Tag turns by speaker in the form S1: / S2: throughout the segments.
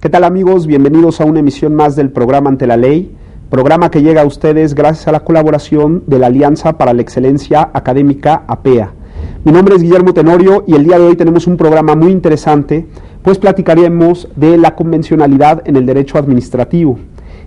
S1: ¿Qué tal, amigos? Bienvenidos a una emisión más del programa Ante la Ley, programa que llega a ustedes gracias a la colaboración de la Alianza para la Excelencia Académica APEA. Mi nombre es Guillermo Tenorio y el día de hoy tenemos un programa muy interesante, pues platicaremos de la convencionalidad en el derecho administrativo.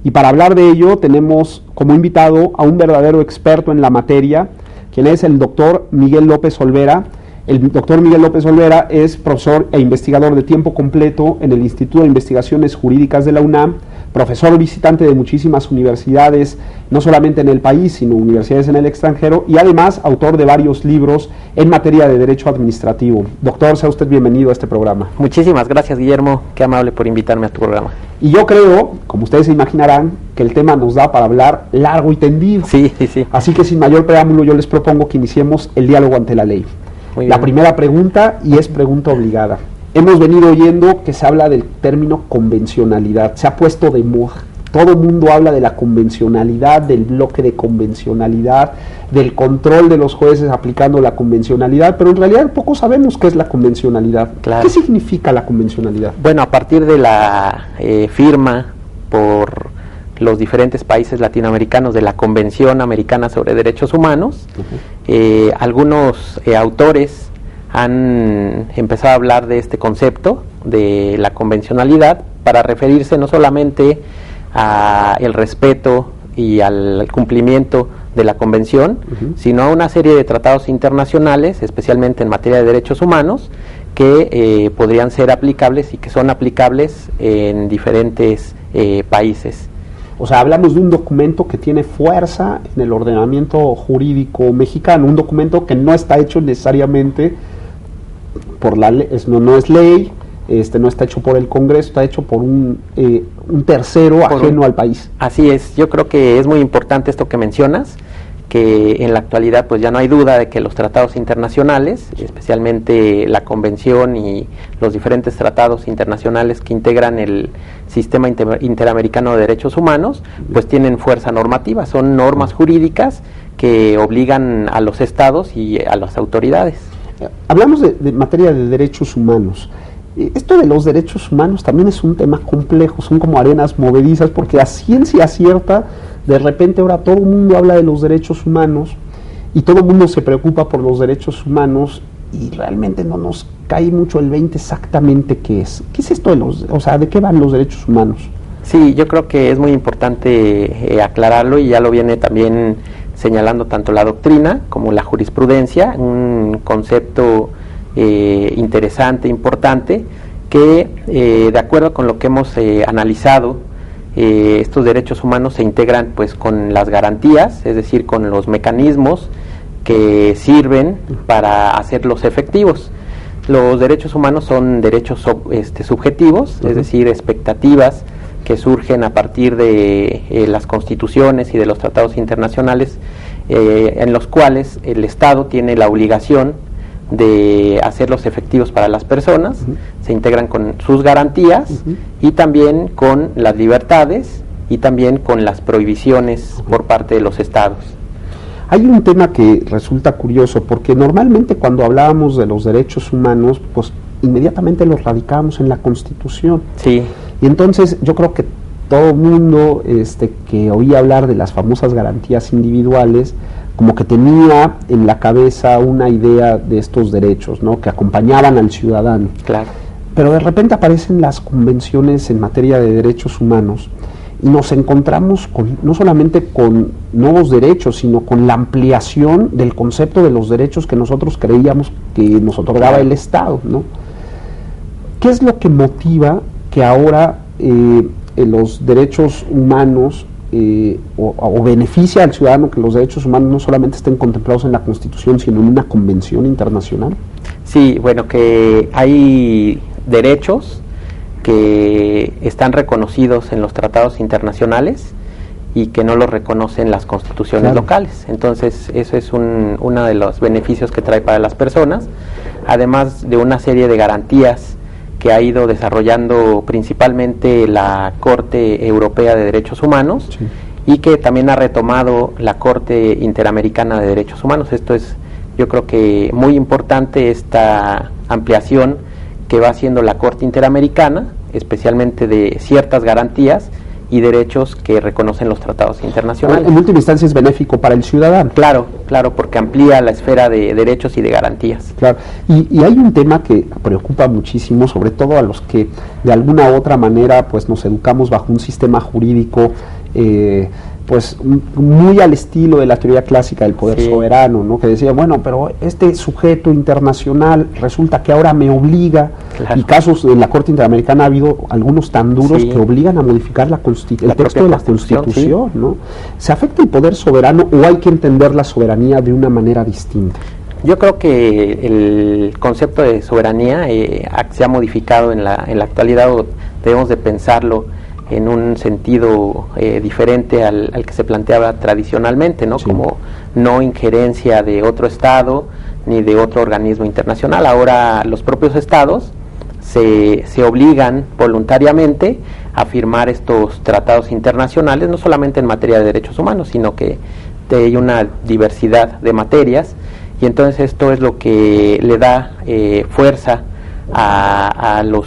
S1: Y para hablar de ello tenemos como invitado a un verdadero experto en la materia, quien es el doctor Miguel López Olvera. El doctor Miguel López Olvera es profesor e investigador de tiempo completo en el Instituto de Investigaciones Jurídicas de la UNAM, profesor visitante de muchísimas universidades, no solamente en el país, sino universidades en el extranjero, y además autor de varios libros en materia de derecho administrativo. Doctor, sea usted bienvenido a este programa.
S2: Muchísimas gracias, Guillermo, qué amable por invitarme a tu programa.
S1: Y yo creo, como ustedes se imaginarán, que el tema nos da para hablar largo y tendido.
S2: Sí.
S1: Así que sin mayor preámbulo yo les propongo que iniciemos el diálogo ante la ley. La primera pregunta, y es pregunta obligada. Hemos venido oyendo que se habla del término convencionalidad, se ha puesto de moda. Todo el mundo habla de la convencionalidad, del bloque de convencionalidad, del control de los jueces aplicando la convencionalidad, pero en realidad poco sabemos qué es la convencionalidad. Claro. ¿Qué significa la convencionalidad?
S2: Bueno, a partir de la firma por los diferentes países latinoamericanos de la Convención Americana sobre Derechos Humanos, algunos autores han empezado a hablar de este concepto de la convencionalidad para referirse no solamente al respeto y al cumplimiento de la Convención, sino a una serie de tratados internacionales, especialmente en materia de derechos humanos, que podrían ser aplicables y que son aplicables en diferentes países.
S1: O sea, hablamos de un documento que tiene fuerza en el ordenamiento jurídico mexicano, un documento que no está hecho necesariamente por la ley, no es ley, no está hecho por el Congreso, está hecho por un tercero ajeno al país.
S2: Así es, yo creo que es muy importante esto que mencionas, que en la actualidad pues ya no hay duda de que los tratados internacionales, especialmente la Convención y los diferentes tratados internacionales que integran el Sistema Interamericano de Derechos Humanos, pues tienen fuerza normativa, son normas jurídicas que obligan a los estados y a las autoridades.
S1: Hablamos de materia de derechos humanos. Esto de los derechos humanos también es un tema complejo, son como arenas movedizas, porque a ciencia cierta, de repente ahora todo el mundo habla de los derechos humanos y todo el mundo se preocupa por los derechos humanos y realmente no nos cae mucho el 20 exactamente qué es. ¿Qué es esto de qué van los derechos humanos?
S2: Sí, yo creo que es muy importante aclararlo y ya lo viene también señalando tanto la doctrina como la jurisprudencia, un concepto interesante, importante, que de acuerdo con lo que hemos analizado, estos derechos humanos se integran pues con las garantías, es decir, con los mecanismos que sirven para hacerlos efectivos. Los derechos humanos son derechos subjetivos, es decir, expectativas que surgen a partir de las constituciones y de los tratados internacionales, en los cuales el Estado tiene la obligación de hacerlos efectivos para las personas, se integran con sus garantías y también con las libertades y también con las prohibiciones por parte de los estados.
S1: Hay un tema que resulta curioso, porque normalmente cuando hablábamos de los derechos humanos, pues inmediatamente los radicábamos en la Constitución.
S2: Sí.
S1: Y entonces yo creo que todo el mundo que oía hablar de las famosas garantías individuales, como que tenía en la cabeza una idea de estos derechos, ¿no?, que acompañaban al ciudadano.
S2: Claro.
S1: Pero de repente aparecen las convenciones en materia de derechos humanos y nos encontramos no solamente con nuevos derechos, sino con la ampliación del concepto de los derechos que nosotros creíamos que nos otorgaba el Estado, ¿no? ¿Qué es lo que motiva que ahora los derechos humanos o beneficia al ciudadano que los derechos humanos no solamente estén contemplados en la Constitución, sino en una convención internacional?
S2: Sí, bueno, que hay derechos que están reconocidos en los tratados internacionales y que no los reconocen las constituciones locales. Entonces, eso es uno de los beneficios que trae para las personas, además de una serie de garantías que ha ido desarrollando principalmente la Corte Europea de Derechos Humanos, y que también ha retomado la Corte Interamericana de Derechos Humanos. Esto es, yo creo que muy importante, esta ampliación que va haciendo la Corte Interamericana, especialmente de ciertas garantías y derechos que reconocen los tratados internacionales.
S1: En última instancia es benéfico para el ciudadano.
S2: Claro, porque amplía la esfera de derechos y de garantías.
S1: Claro, y hay un tema que preocupa muchísimo, sobre todo a los que de alguna u otra manera pues nos educamos bajo un sistema jurídico pues muy al estilo de la teoría clásica del poder soberano, ¿no? Que decía, bueno, pero este sujeto internacional resulta que ahora me obliga, y casos en la Corte Interamericana ha habido algunos tan duros que obligan a modificar el texto de la Constitución, ¿no? ¿Se afecta el poder soberano o hay que entender la soberanía de una manera distinta?
S2: Yo creo que el concepto de soberanía se ha modificado en la actualidad, o debemos de pensarlo en un sentido diferente al que se planteaba tradicionalmente, ¿no? Como no injerencia de otro Estado ni de otro organismo internacional. Ahora los propios Estados se obligan voluntariamente a firmar estos tratados internacionales, no solamente en materia de derechos humanos, sino que hay una diversidad de materias, y entonces esto es lo que le da fuerza a los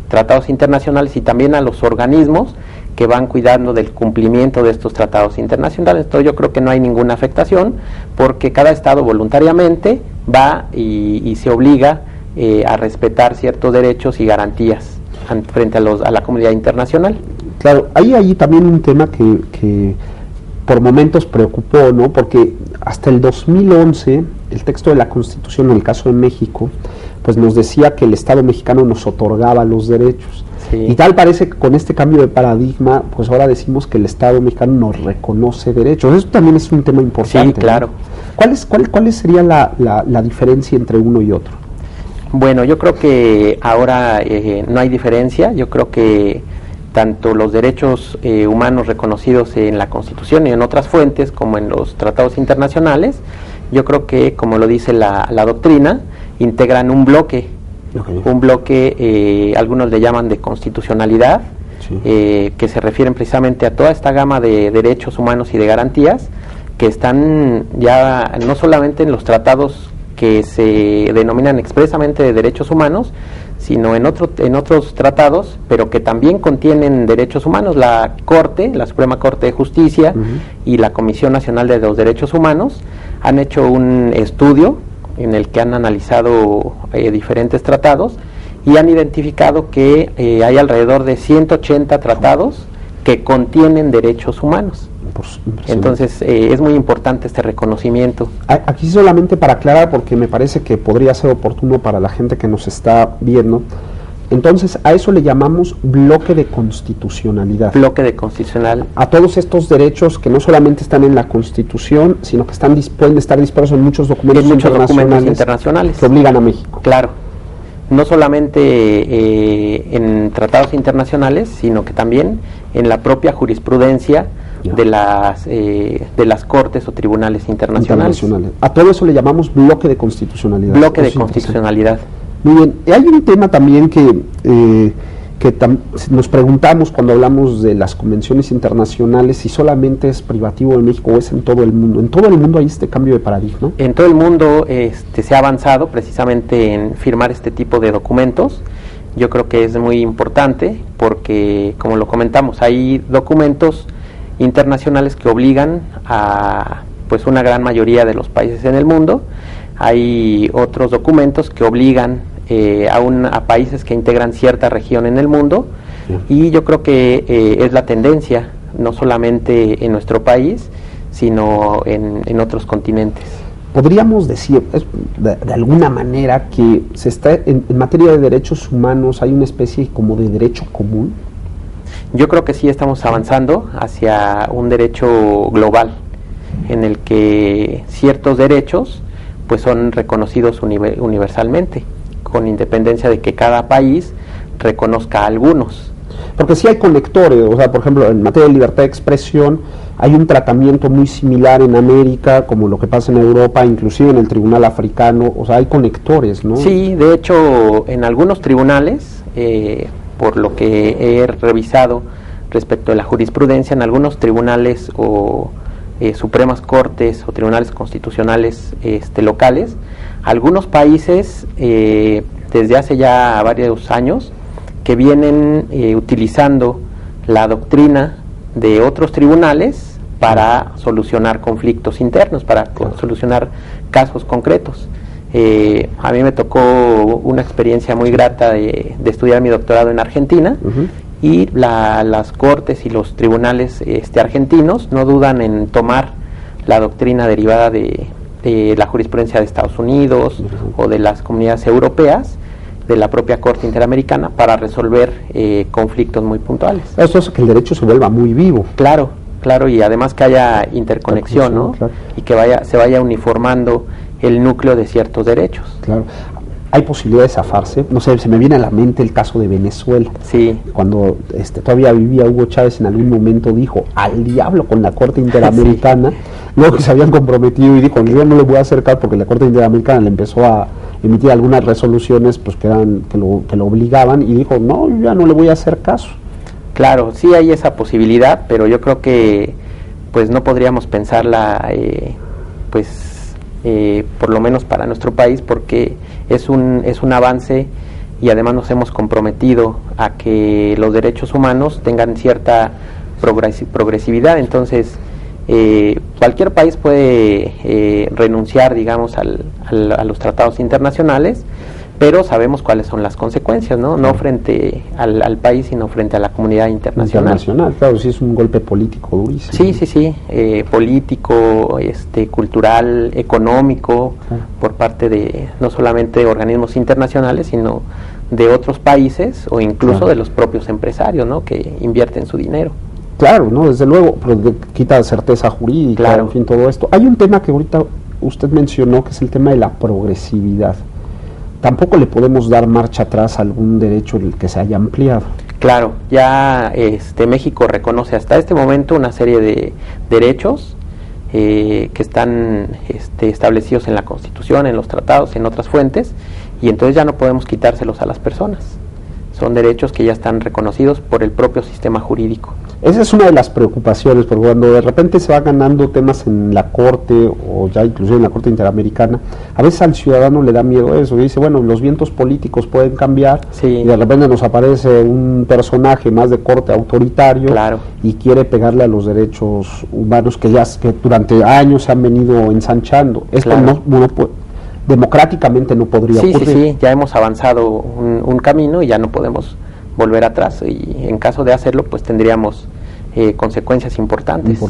S2: tratados internacionales y también a los organismos que van cuidando del cumplimiento de estos tratados internacionales. Entonces yo creo que no hay ninguna afectación, porque cada Estado voluntariamente va y se obliga a respetar ciertos derechos y garantías frente a la comunidad internacional.
S1: Claro, hay también un tema que por momentos preocupó, ¿no? Porque hasta el 2011 el texto de la Constitución, en el caso de México, pues nos decía que el Estado mexicano nos otorgaba los derechos. Y tal parece que con este cambio de paradigma, pues ahora decimos que el Estado mexicano nos reconoce derechos. Eso también es un tema importante.
S2: Sí, claro.
S1: ¿no? ¿Cuál sería la diferencia entre uno y otro?
S2: Bueno, yo creo que ahora no hay diferencia. Yo creo que tanto los derechos humanos reconocidos en la Constitución y en otras fuentes, como en los tratados internacionales, yo creo que, como lo dice la doctrina, integran un bloque, algunos le llaman de constitucionalidad, que se refieren precisamente a toda esta gama de derechos humanos y de garantías que están ya no solamente en los tratados que se denominan expresamente de derechos humanos, sino en otros tratados, pero que también contienen derechos humanos. La Suprema Corte de Justicia y la Comisión Nacional de los Derechos Humanos han hecho un estudio en el que han analizado diferentes tratados y han identificado que hay alrededor de 180 tratados que contienen derechos humanos. Entonces es muy importante este reconocimiento.
S1: Aquí solamente para aclarar, porque me parece que podría ser oportuno para la gente que nos está viendo. Entonces a eso le llamamos bloque de constitucionalidad.
S2: Bloque de constitucional.
S1: A todos estos derechos que no solamente están en la Constitución, sino que pueden estar dispersos en muchos documentos, internacionales que obligan a México.
S2: Claro. No solamente en tratados internacionales, sino que también en la propia jurisprudencia de las cortes o tribunales internacionales.
S1: A todo eso le llamamos bloque de constitucionalidad.
S2: Bloque de constitucionalidad.
S1: Muy bien. Hay un tema también que nos preguntamos cuando hablamos de las convenciones internacionales, si solamente es privativo de México o es en todo el mundo. ¿En todo el mundo hay este cambio de paradigma?
S2: En todo el mundo se ha avanzado precisamente en firmar este tipo de documentos. Yo creo que es muy importante porque, como lo comentamos, hay documentos internacionales que obligan a pues una gran mayoría de los países en el mundo. Hay otros documentos que obligan a países que integran cierta región en el mundo, y yo creo que es la tendencia, no solamente en nuestro país, sino en otros continentes.
S1: Podríamos decir, de alguna manera, que se está en materia de derechos humanos hay una especie como de derecho común.
S2: Yo creo que sí estamos avanzando hacia un derecho global, en el que ciertos derechos pues son reconocidos universalmente, con independencia de que cada país reconozca algunos.
S1: Porque sí hay conectores, o sea, por ejemplo, en materia de libertad de expresión hay un tratamiento muy similar en América, como lo que pasa en Europa, inclusive en el Tribunal Africano, o sea, hay conectores, ¿no?
S2: Sí, de hecho, en algunos tribunales, por lo que he revisado respecto a la jurisprudencia, en algunos tribunales o supremas cortes o tribunales constitucionales locales, algunos países desde hace ya varios años que vienen utilizando la doctrina de otros tribunales para solucionar conflictos internos, para solucionar casos concretos. A mí me tocó una experiencia muy grata de estudiar mi doctorado en Argentina, y las cortes y los tribunales argentinos no dudan en tomar la doctrina derivada de la jurisprudencia de Estados Unidos o de las comunidades europeas, de la propia Corte Interamericana, para resolver conflictos muy puntuales.
S1: Eso hace que el derecho se vuelva muy vivo.
S2: Claro, y además que haya interconexión, ¿no? Claro. Y que se vaya uniformando el núcleo de ciertos derechos.
S1: Claro. ¿Hay posibilidad de zafarse? No sé, se me viene a la mente el caso de Venezuela.
S2: Sí.
S1: Cuando todavía vivía Hugo Chávez, en algún momento dijo, al diablo con la Corte Interamericana, sí. Luego que se habían comprometido y dijo, yo no le voy a acercar, porque la Corte Interamericana le empezó a emitir algunas resoluciones pues que lo obligaban, y dijo, no, yo ya no le voy a hacer caso.
S2: Claro, sí hay esa posibilidad, pero yo creo que pues no podríamos pensarla por lo menos para nuestro país, porque es un avance, y además nos hemos comprometido a que los derechos humanos tengan cierta progresividad. Entonces cualquier país puede renunciar, digamos, a los tratados internacionales, pero sabemos cuáles son las consecuencias, ¿no? No frente al país, sino frente a la comunidad internacional.
S1: Claro, sí es un golpe político durísimo.
S2: Sí, político, cultural, económico, por parte de no solamente de organismos internacionales, sino de otros países, o incluso de los propios empresarios, ¿no? Que invierten su dinero.
S1: Claro, no, desde luego, pero quita certeza jurídica, en fin, todo esto. Hay un tema que ahorita usted mencionó, que es el tema de la progresividad. Tampoco le podemos dar marcha atrás a algún derecho en el que se haya ampliado.
S2: Claro, ya México reconoce hasta este momento una serie de derechos que están establecidos en la Constitución, en los tratados, en otras fuentes, y entonces ya no podemos quitárselos a las personas. Son derechos que ya están reconocidos por el propio sistema jurídico.
S1: Esa es una de las preocupaciones, porque cuando de repente se va ganando temas en la Corte, o ya inclusive en la Corte Interamericana, a veces al ciudadano le da miedo eso, y dice, bueno, los vientos políticos pueden cambiar, y de repente nos aparece un personaje más de corte autoritario, y quiere pegarle a los derechos humanos que durante años se han venido ensanchando. Esto democráticamente no podría ocurrir.
S2: Sí, ya hemos avanzado un camino y ya no podemos volver atrás, y en caso de hacerlo pues tendríamos consecuencias importantes.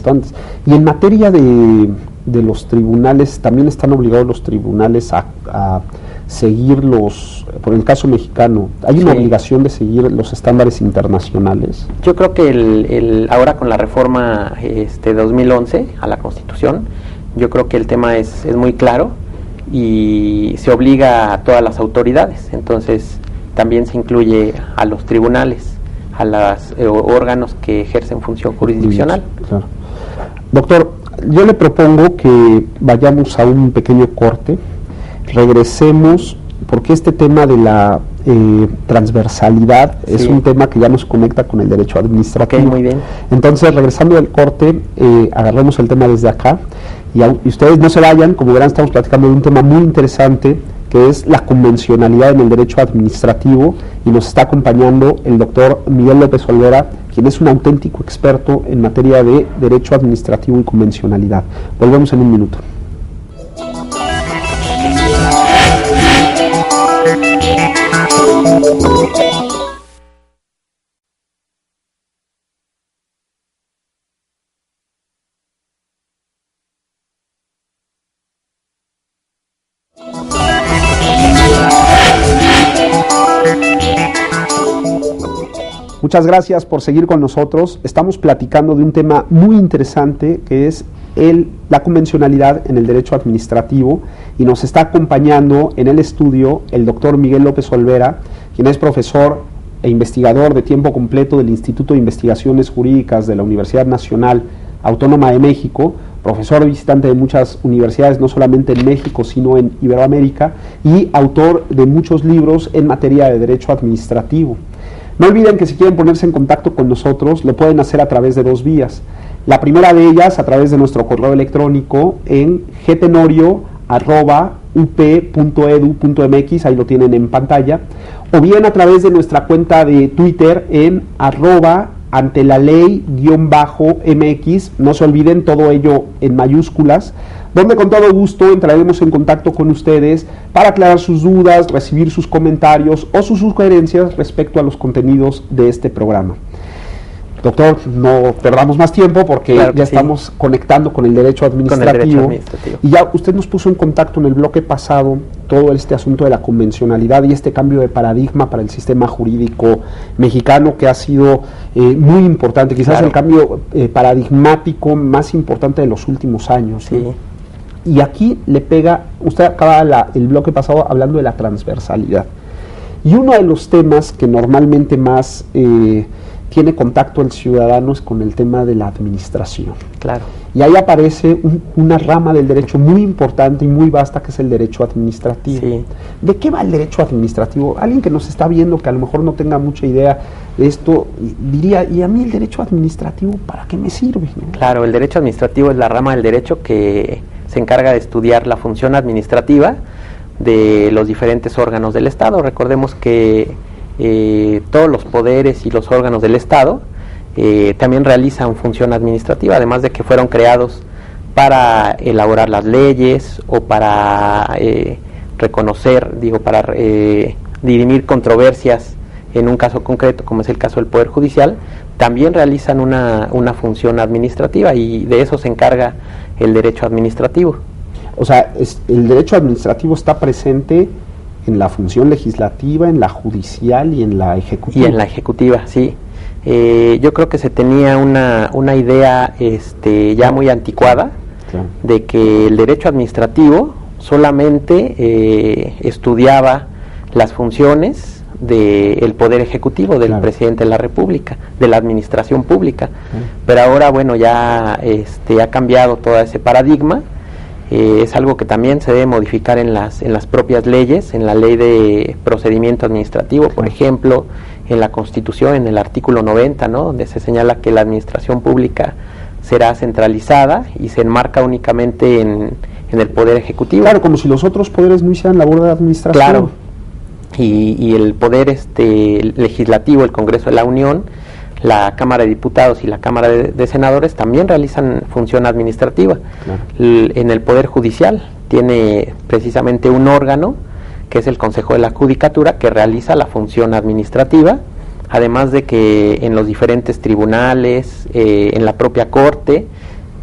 S1: Y en materia de los tribunales, ¿también están obligados los tribunales a seguir por el caso mexicano, hay una obligación de seguir los estándares internacionales?
S2: Yo creo que ahora con la reforma 2011 a la Constitución, yo creo que el tema es muy claro, y se obliga a todas las autoridades. Entonces también se incluye a los tribunales, a los órganos que ejercen función jurisdiccional.
S1: Claro. Doctor, yo le propongo que vayamos a un pequeño corte, regresemos, porque este tema de la transversalidad es un tema que ya nos conecta con el derecho administrativo.
S2: Okay, muy bien.
S1: Entonces, regresando del corte, agarremos el tema desde acá, y ustedes no se vayan, como verán, estamos platicando de un tema muy interesante, que es la convencionalidad en el derecho administrativo, y nos está acompañando el doctor Miguel López Olvera, quien es un auténtico experto en materia de derecho administrativo y convencionalidad. Volvemos en un minuto. Muchas gracias por seguir con nosotros. Estamos platicando de un tema muy interesante, que es la convencionalidad en el derecho administrativo, y nos está acompañando en el estudio el doctor Miguel López Olvera, quien es profesor e investigador de tiempo completo del Instituto de Investigaciones Jurídicas de la Universidad Nacional Autónoma de México, profesor visitante de muchas universidades, no solamente en México, sino en Iberoamérica, y autor de muchos libros en materia de derecho administrativo. No olviden que si quieren ponerse en contacto con nosotros, lo pueden hacer a través de dos vías. La primera de ellas, a través de nuestro correo electrónico en gtenorio@ up.edu.mx, ahí lo tienen en pantalla, o bien a través de nuestra cuenta de Twitter en @antelaley_mx, no se olviden, todo ello en mayúsculas, donde con todo gusto entraremos en contacto con ustedes para aclarar sus dudas, recibir sus comentarios o sus sugerencias respecto a los contenidos de este programa. Doctor, no perdamos más tiempo porque
S2: claro
S1: ya
S2: sí.
S1: estamos conectando con el derecho administrativo. Y ya usted nos puso en contacto en el bloque pasado todo este asunto de la convencionalidad y este cambio de paradigma para el sistema jurídico mexicano que ha sido muy importante, quizás claro. El cambio paradigmático más importante de los últimos años.
S2: Sí.
S1: Y aquí le pega, usted acaba el bloque pasado hablando de la transversalidad. Y uno de los temas que normalmente más tiene contacto el ciudadano es con el tema de la administración.
S2: Claro.
S1: Y ahí aparece una rama del derecho muy importante y muy vasta que es el derecho administrativo.
S2: Sí.
S1: ¿De qué va el derecho administrativo? Alguien que nos está viendo que a lo mejor no tenga mucha idea de esto diría, ¿y a mí el derecho administrativo para qué me sirve? ¿No?
S2: Claro, el derecho administrativo es la rama del derecho que se encarga de estudiar la función administrativa de los diferentes órganos del Estado. Recordemos que todos los poderes y los órganos del Estado también realizan función administrativa, además de que fueron creados para elaborar las leyes o para reconocer, para dirimir controversias en un caso concreto, como es el caso del Poder Judicial. También realizan una función administrativa y de eso se encarga el derecho administrativo.
S1: O sea, el derecho administrativo está presente en la función legislativa, en la judicial y en la ejecutiva.
S2: Y en la ejecutiva, sí. Yo creo que se tenía una idea ya muy anticuada, claro, de que el derecho administrativo solamente estudiaba las funciones del poder ejecutivo, del claro, presidente de la República, de la administración pública. Pero ahora, bueno, ya ha cambiado todo ese paradigma. Es algo que también se debe modificar en las propias leyes, en la ley de procedimiento administrativo, por ejemplo, en la Constitución, en el artículo 90, ¿no?, donde se señala que la administración pública será centralizada y se enmarca únicamente en el poder ejecutivo.
S1: Claro, como si los otros poderes no hicieran labor de administración.
S2: Claro, y el poder legislativo, el Congreso de la Unión, la Cámara de Diputados y la Cámara de Senadores también realizan función administrativa. Claro. En el Poder Judicial tiene precisamente un órgano, que es el Consejo de la Judicatura, que realiza la función administrativa, además de que en los diferentes tribunales, en la propia Corte,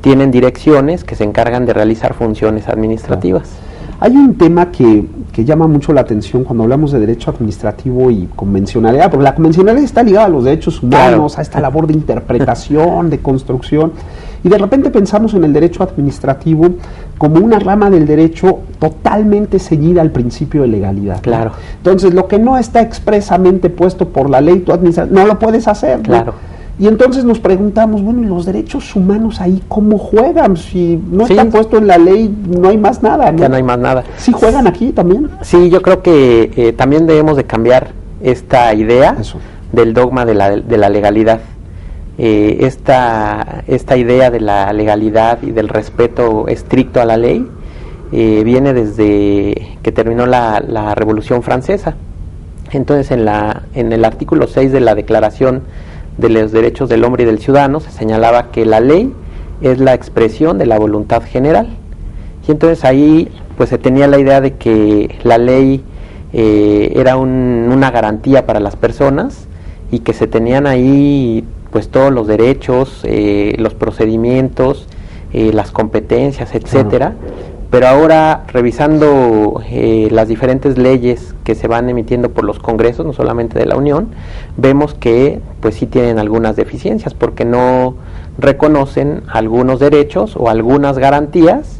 S2: tienen direcciones que se encargan de realizar funciones administrativas.
S1: Claro. Hay un tema que llama mucho la atención cuando hablamos de derecho administrativo y convencionalidad, porque la convencionalidad está ligada a los derechos humanos, claro, a esta labor de interpretación, de construcción, y de repente pensamos en el derecho administrativo como una rama del derecho totalmente ceñida al principio de legalidad.
S2: Claro.
S1: Entonces, lo que no está expresamente puesto por la ley, no lo puedes hacer.
S2: Claro.
S1: ¿No? Y entonces nos preguntamos, bueno, ¿y los derechos humanos ahí cómo juegan? Si no está puesto en la ley, no hay más nada, ¿no?
S2: Ya no hay más nada.
S1: ¿Sí juegan aquí también?
S2: Sí, yo creo que también debemos de cambiar esta idea del dogma de la legalidad. Esta idea de la legalidad y del respeto estricto a la ley viene desde que terminó la Revolución Francesa. Entonces, en el artículo 6 de la Declaración de los Derechos del Hombre y del Ciudadano se señalaba que la ley es la expresión de la voluntad general. Y entonces ahí pues se tenía la idea de que la ley era una garantía para las personas y que se tenían ahí pues todos los derechos, los procedimientos, las competencias, etcétera. Pero ahora, revisando las diferentes leyes que se van emitiendo por los congresos, no solamente de la Unión, vemos que pues sí tienen algunas deficiencias, porque no reconocen algunos derechos o algunas garantías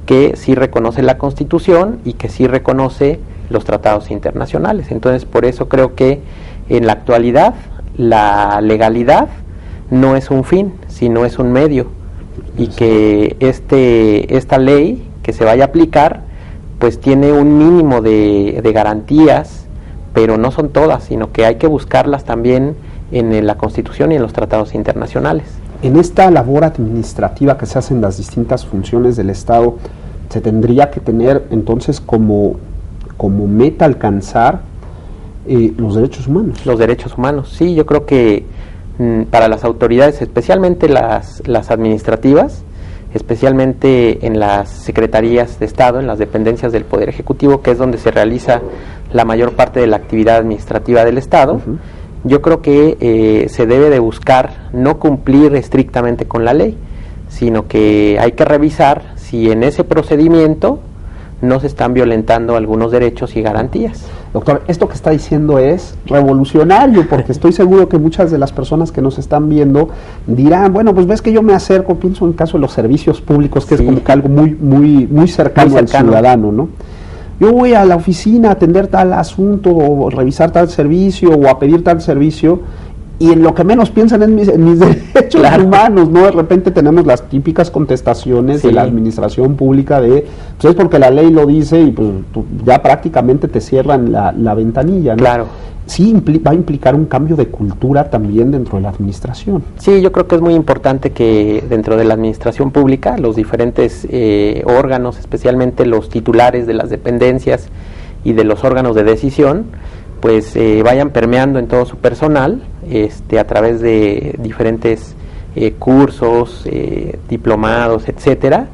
S2: que sí reconoce la Constitución y que sí reconoce los tratados internacionales. Entonces, por eso creo que en la actualidad la legalidad no es un fin, sino es un medio, y que esta ley que se vaya a aplicar pues tiene un mínimo de garantías, pero no son todas, sino que hay que buscarlas también en la Constitución y en los tratados internacionales.
S1: En esta labor administrativa que se hace en las distintas funciones del Estado, se tendría que tener entonces como meta alcanzar los derechos humanos.
S2: Los derechos humanos, sí, yo creo que para las autoridades, especialmente las administrativas, especialmente en las secretarías de Estado, en las dependencias del Poder Ejecutivo, que es donde se realiza la mayor parte de la actividad administrativa del Estado, yo creo que se debe de buscar no cumplir estrictamente con la ley, sino que hay que revisar si en ese procedimiento no se están violentando algunos derechos y garantías.
S1: Doctor, esto que está diciendo es revolucionario, porque estoy seguro que muchas de las personas que nos están viendo dirán, bueno, pues ves que yo me acerco, pienso en el caso de los servicios públicos, que sí, es como que algo muy cercano al ciudadano, ¿no? Yo voy a la oficina a atender tal asunto, o revisar tal servicio, o a pedir tal servicio, y en lo que menos piensan es en mis derechos humanos, ¿no? De repente tenemos las típicas contestaciones de la administración pública de, pues es porque la ley lo dice y pues ya prácticamente te cierran la ventanilla, ¿no?
S2: Claro.
S1: Sí va a implicar un cambio de cultura también dentro de la administración.
S2: Sí, yo creo que es muy importante que dentro de la administración pública, los diferentes órganos, especialmente los titulares de las dependencias y de los órganos de decisión, pues vayan permeando en todo su personal a través de diferentes cursos, diplomados, etcétera,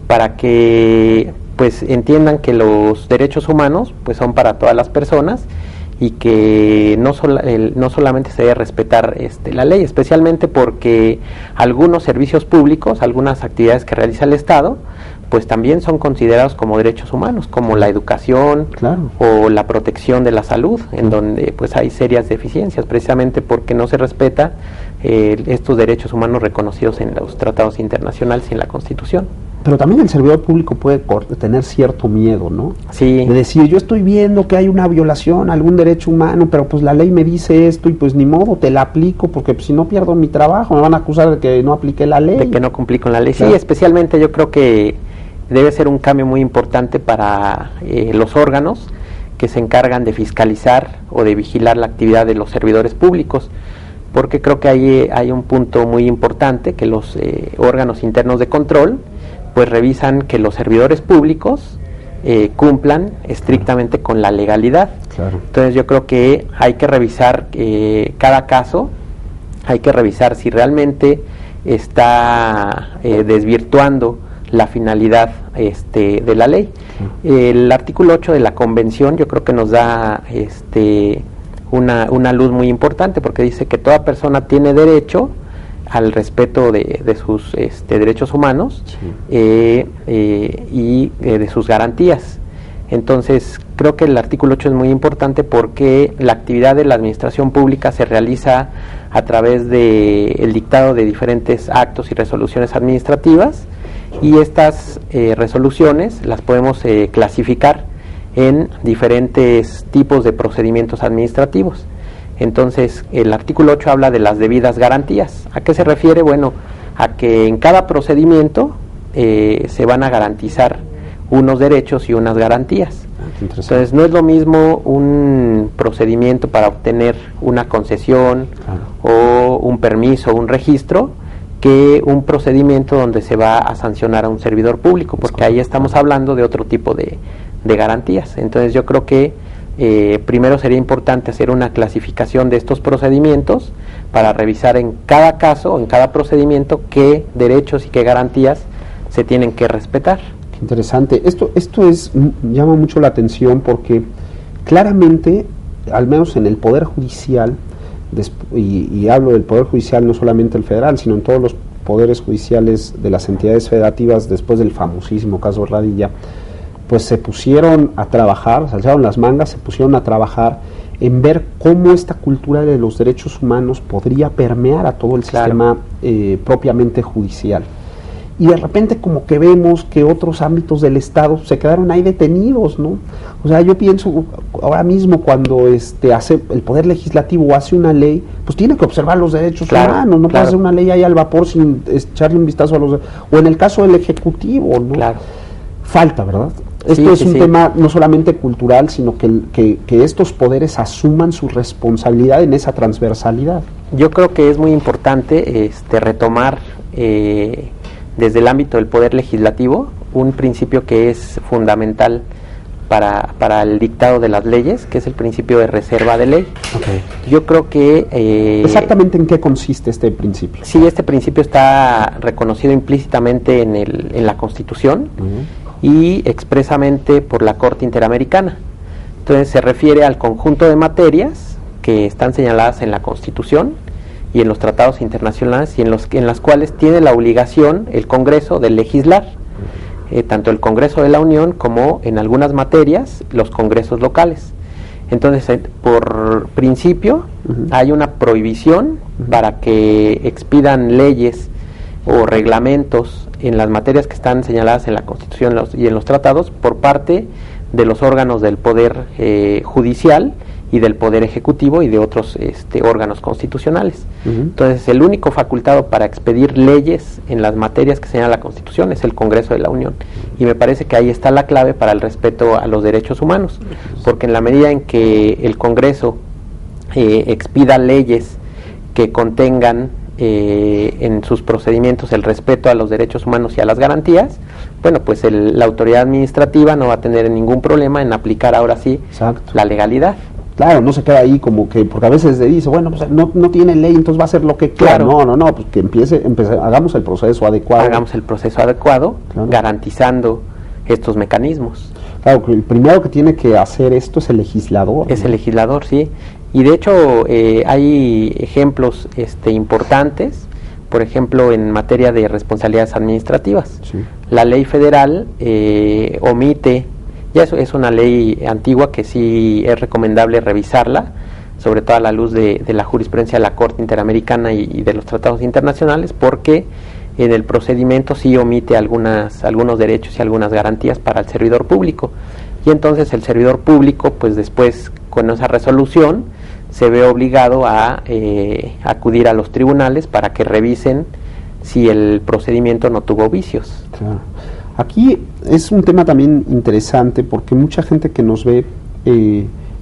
S2: para que pues entiendan que los derechos humanos pues son para todas las personas y que no solamente se debe respetar la ley, especialmente porque algunos servicios públicos, algunas actividades que realiza el Estado, pues también son considerados como derechos humanos, como la educación o la protección de la salud, en donde pues hay serias deficiencias, precisamente porque no se respeta estos derechos humanos reconocidos en los tratados internacionales y en la Constitución.
S1: Pero también el servidor público puede tener cierto miedo, ¿no?
S2: Sí.
S1: De decir, yo estoy viendo que hay una violación a algún derecho humano, pero pues la ley me dice esto y pues ni modo, te la aplico, porque pues, si no pierdo mi trabajo, me van a acusar de que no apliqué la ley.
S2: De que no cumplí con la ley.
S1: Claro.
S2: Sí, especialmente yo creo que debe ser un cambio muy importante para los órganos que se encargan de fiscalizar o de vigilar la actividad de los servidores públicos, porque creo que ahí hay un punto muy importante, que los órganos internos de control pues revisan que los servidores públicos cumplan estrictamente con la legalidad.
S1: Claro.
S2: Entonces yo creo que hay que revisar cada caso, hay que revisar si realmente está desvirtuando la finalidad de la ley. El artículo 8 de la Convención yo creo que nos da una luz muy importante, porque dice que toda persona tiene derecho al respeto de sus derechos humanos y de sus garantías. Entonces creo que el artículo 8 es muy importante porque la actividad de la administración pública se realiza a través del dictado de diferentes actos y resoluciones administrativas, y estas resoluciones las podemos clasificar en diferentes tipos de procedimientos administrativos. Entonces, el artículo 8 habla de las debidas garantías. ¿A qué se refiere? Bueno, a que en cada procedimiento se van a garantizar unos derechos y unas garantías. Entonces, no es lo mismo un procedimiento para obtener una concesión o un permiso o un registro que un procedimiento donde se va a sancionar a un servidor público, porque ahí estamos hablando de otro tipo de garantías. Entonces, yo creo que primero sería importante hacer una clasificación de estos procedimientos para revisar en cada caso, en cada procedimiento, qué derechos y qué garantías se tienen que respetar.
S1: Qué interesante. Esto llama mucho la atención porque claramente, al menos en el Poder Judicial, y hablo del Poder Judicial no solamente el federal, sino en todos los poderes judiciales de las entidades federativas después del famosísimo caso Radilla, pues se pusieron a trabajar, se alzaron las mangas, se pusieron a trabajar en ver cómo esta cultura de los derechos humanos podría permear a todo el sistema propiamente judicial. Y de repente como que vemos que otros ámbitos del Estado se quedaron ahí detenidos, ¿no? O sea, yo pienso ahora mismo cuando hace el Poder Legislativo hace una ley, pues tiene que observar los derechos humanos, no puede hacer una ley ahí al vapor sin echarle un vistazo a los... O en el caso del Ejecutivo, ¿no?
S2: Claro.
S1: Falta, ¿verdad? Esto es un tema no solamente cultural, sino que estos poderes asuman su responsabilidad en esa transversalidad.
S2: Yo creo que es muy importante retomar desde el ámbito del Poder Legislativo un principio que es fundamental para el dictado de las leyes, que es el principio de reserva de ley.
S1: Okay.
S2: Yo creo que...
S1: ¿Exactamente en qué consiste este principio?
S2: Sí, este principio está reconocido implícitamente en la Constitución y expresamente por la Corte Interamericana. Entonces se refiere al conjunto de materias que están señaladas en la Constitución y en los tratados internacionales y en las cuales tiene la obligación el Congreso de legislar. Tanto el Congreso de la Unión como en algunas materias los congresos locales. Entonces, por principio, hay una prohibición para que expidan leyes o reglamentos en las materias que están señaladas en la Constitución y en los tratados por parte de los órganos del Poder Judicial y del Poder Ejecutivo y de otros órganos constitucionales. Entonces, el único facultado para expedir leyes en las materias que señala la Constitución es el Congreso de la Unión. Y me parece que ahí está la clave para el respeto a los derechos humanos, porque en la medida en que el Congreso expida leyes que contengan en sus procedimientos el respeto a los derechos humanos y a las garantías, bueno, pues la autoridad administrativa no va a tener ningún problema en aplicar ahora sí la legalidad.
S1: Claro, no se queda ahí como que, porque a veces se dice, bueno, pues no tiene ley, entonces va a hacer lo que quiera.
S2: Claro.
S1: No, pues que hagamos el proceso adecuado.
S2: Hagamos el proceso adecuado, claro, garantizando estos mecanismos.
S1: Claro, que el primero que tiene que hacer esto es el legislador.
S2: Es, ¿no?, el legislador, sí. Y de hecho hay ejemplos importantes, por ejemplo, en materia de responsabilidades administrativas. Sí. La ley federal omite... Ya eso es una ley antigua que sí es recomendable revisarla, sobre todo a la luz de la jurisprudencia de la Corte Interamericana y de los tratados internacionales, porque en el procedimiento sí omite algunos derechos y algunas garantías para el servidor público. Y entonces el servidor público, pues después con esa resolución, se ve obligado a acudir a los tribunales para que revisen si el procedimiento no tuvo vicios.
S1: Claro. Aquí es un tema también interesante porque mucha gente que nos ve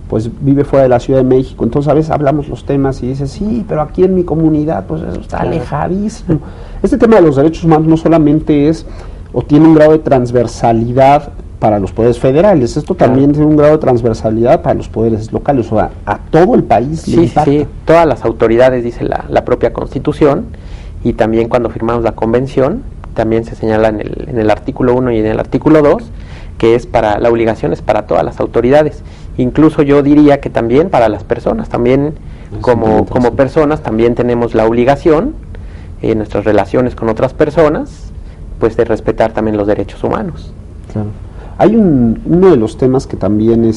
S1: pues vive fuera de la Ciudad de México, entonces a veces hablamos los temas y dice, sí, pero aquí en mi comunidad pues eso está alejadísimo. Este tema de los derechos humanos no solamente es o tiene un grado de transversalidad para los poderes federales, esto también tiene un grado de transversalidad para los poderes locales, o sea, a todo el país le impacta.
S2: Sí, todas las autoridades, dice la propia Constitución, y también cuando firmamos la Convención, también se señala en el artículo 1 y en el artículo 2 que la obligación es para todas las autoridades, incluso yo diría que también para las personas, también como personas también tenemos la obligación en nuestras relaciones con otras personas, pues de respetar también los derechos humanos.
S1: Claro. Hay uno de los temas que también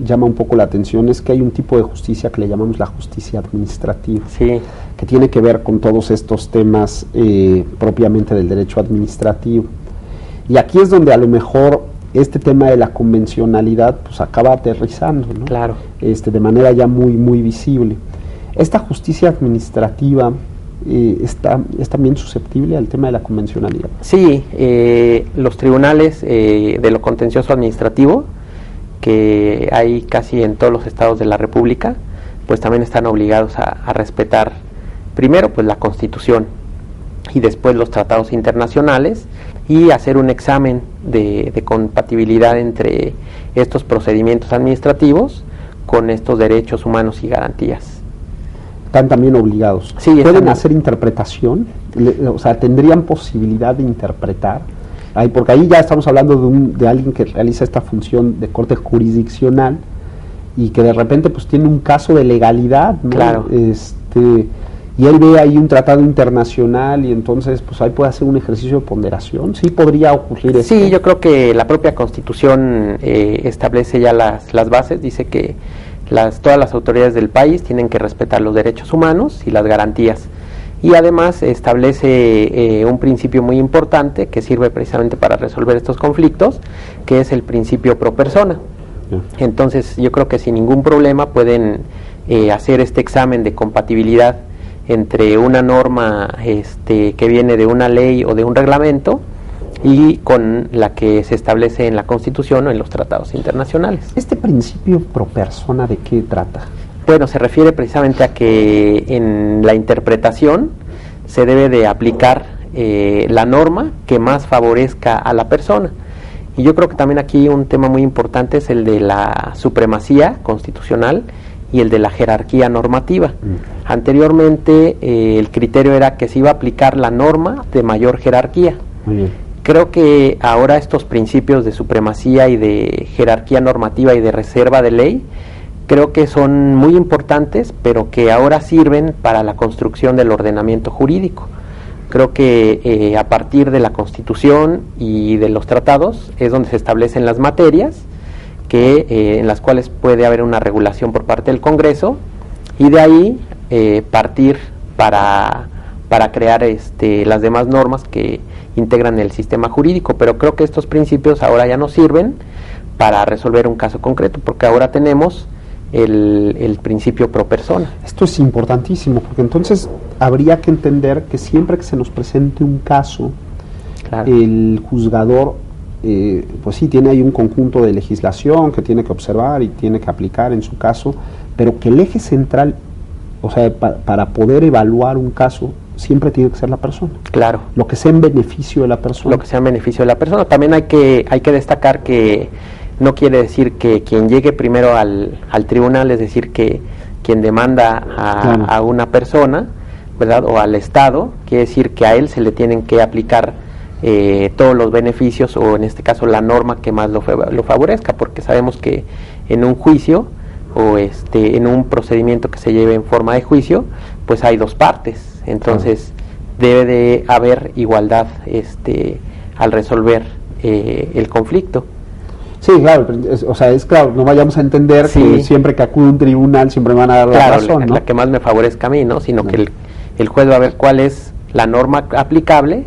S1: llama un poco la atención, es que hay un tipo de justicia que le llamamos la justicia administrativa,
S2: sí,
S1: que tiene que ver con todos estos temas propiamente del derecho administrativo. Y aquí es donde a lo mejor este tema de la convencionalidad pues acaba aterrizando, ¿no?
S2: Claro.
S1: De manera ya muy, muy visible. Esta justicia administrativa ¿es también susceptible al tema de la convencionalidad?
S2: Sí, los tribunales de lo contencioso administrativo, que hay casi en todos los estados de la República, pues también están obligados a respetar primero pues la Constitución y después los tratados internacionales y hacer un examen de compatibilidad entre estos procedimientos administrativos con estos derechos humanos y garantías.
S1: Están también obligados.
S2: Sí,
S1: ¿pueden hacer interpretación? O sea, ¿tendrían posibilidad de interpretar? Porque ahí ya estamos hablando de alguien que realiza esta función de corte jurisdiccional y que de repente pues tiene un caso de legalidad, ¿no?
S2: Claro.
S1: Y él ve ahí un tratado internacional y entonces pues ahí puede hacer un ejercicio de ponderación. ¿Sí podría ocurrir esto?
S2: Sí, yo creo que la propia Constitución establece ya las bases, dice que todas las autoridades del país tienen que respetar los derechos humanos y las garantías, y además establece un principio muy importante que sirve precisamente para resolver estos conflictos, que es el principio pro persona. Entonces yo creo que sin ningún problema pueden hacer este examen de compatibilidad entre una norma que viene de una ley o de un reglamento y con la que se establece en la Constitución o en los tratados internacionales.
S1: ¿Este principio pro persona de qué trata?
S2: Bueno, se refiere precisamente a que en la interpretación se debe de aplicar la norma que más favorezca a la persona. Y yo creo que también aquí un tema muy importante es el de la supremacía constitucional y el de la jerarquía normativa. Anteriormente el criterio era que se iba a aplicar la norma de mayor jerarquía.
S1: Muy bien.
S2: Creo que ahora estos principios de supremacía y de jerarquía normativa y de reserva de ley, creo que son muy importantes, pero que ahora sirven para la construcción del ordenamiento jurídico. Creo que a partir de la Constitución y de los tratados es donde se establecen las materias en las cuales puede haber una regulación por parte del Congreso, y de ahí partir para crear las demás normas que integran el sistema jurídico. Pero creo que estos principios ahora ya no sirven para resolver un caso concreto, porque ahora tenemos el principio pro persona.
S1: Esto es importantísimo, porque entonces habría que entender que siempre que se nos presente un caso, claro, el juzgador pues sí, tiene ahí un conjunto de legislación que tiene que observar y tiene que aplicar en su caso, pero que el eje central, o sea, para poder evaluar un caso, siempre tiene que ser la persona. Claro. Lo que sea en beneficio de la persona.
S2: Lo que sea en beneficio de la persona. También hay que destacar que no quiere decir que quien llegue primero al tribunal, es decir, que quien demanda
S1: claro,
S2: a una persona, ¿verdad?, o al Estado, quiere decir que a él se le tienen que aplicar todos los beneficios, o en este caso la norma que más lo favorezca, porque sabemos que en un juicio o en un procedimiento que se lleve en forma de juicio, pues hay dos partes, entonces debe de haber igualdad al resolver el conflicto.
S1: Sí, claro, o sea, es claro, no vayamos a entender que siempre que acude a un tribunal siempre me van a dar la razón, ¿no?
S2: La que más me favorezca a mí, ¿no? Sino que el juez va a ver cuál es la norma aplicable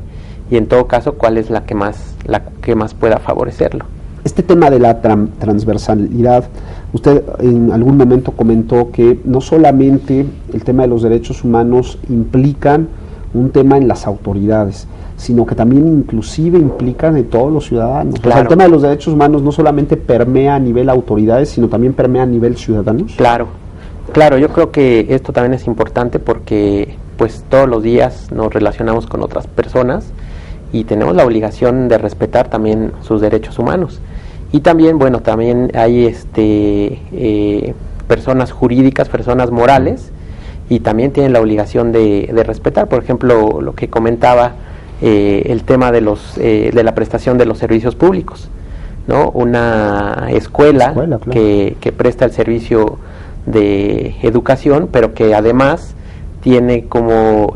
S2: y en todo caso cuál es la que más pueda favorecerlo.
S1: Este tema de la transversalidad, usted en algún momento comentó que no solamente el tema de los derechos humanos implican un tema en las autoridades, sino que también inclusive implican en todos los ciudadanos. Claro. O sea, el tema de los derechos humanos no solamente permea a nivel autoridades, sino también permea a nivel ciudadanos.
S2: Claro, yo creo que esto también es importante porque pues todos los días nos relacionamos con otras personas y tenemos la obligación de respetar también sus derechos humanos. Y también, bueno, también hay personas jurídicas, personas morales, y también tienen la obligación de respetar. Por ejemplo, lo que comentaba, el tema de la prestación de los servicios públicos, ¿no? Una escuela claro, que presta el servicio de educación, pero que además tiene como